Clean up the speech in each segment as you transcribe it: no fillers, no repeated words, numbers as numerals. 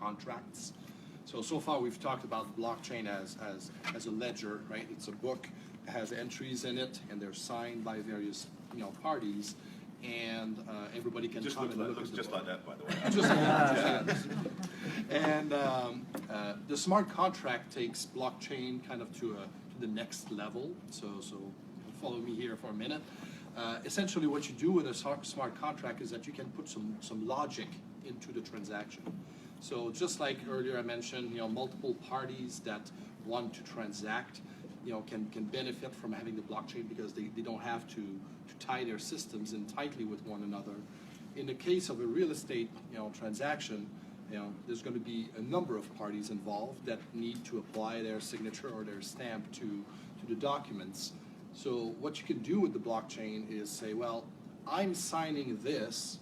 contracts. So far we've talked about blockchain as a ledger, right? It's a book, it has entries in it, and they're signed by various parties, and everybody can come and look at the book. Just like that, by the way. Just like that. And the smart contract takes blockchain kind of to the next level. So follow me here for a minute. Essentially, what you do with a smart contract is that you can put some logic into the transaction. So just like earlier I mentioned, multiple parties that want to transact, can benefit from having the blockchain because they don't have to tie their systems in tightly with one another. In the case of a real estate, transaction, there's going to be a number of parties involved that need to apply their signature or their stamp to the documents. So what you can do with the blockchain is say, well, I'm signing this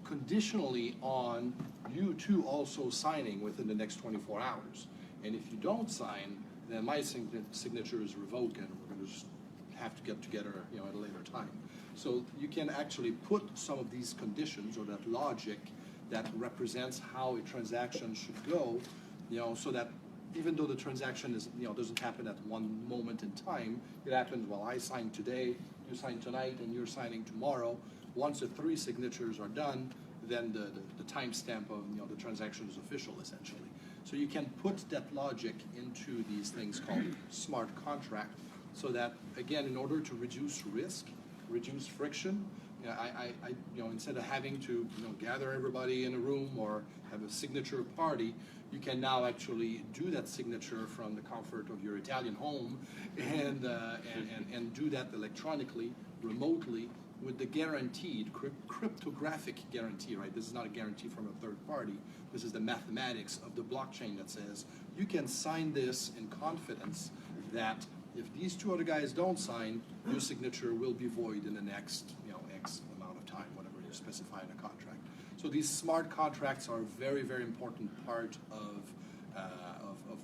conditionally on you two also signing within the next 24 hours. And if you don't sign, then my signature is revoked and we're going to just have to get together at a later time. So you can actually put some of these conditions or that logic that represents how a transaction should go, so that even though the transaction is, doesn't happen at one moment in time, it happens, well, I sign today, you sign tonight, and you're signing tomorrow. Once the 3 signatures are done, then the timestamp of the transaction is official, essentially. So you can put that logic into these things called smart contract, so that, again, in order to reduce risk, reduce friction, instead of having to gather everybody in a room or have a signature party, you can now actually do that signature from the comfort of your Italian home and do that electronically, remotely, with the guaranteed cryptographic guarantee, right? This is not a guarantee from a third party. This is the mathematics of the blockchain that says you can sign this in confidence that if these 2 other guys don't sign, your signature will be void in the next X amount of time, whatever you specify in a contract. So these smart contracts are a very, very important part of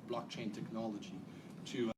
blockchain technology to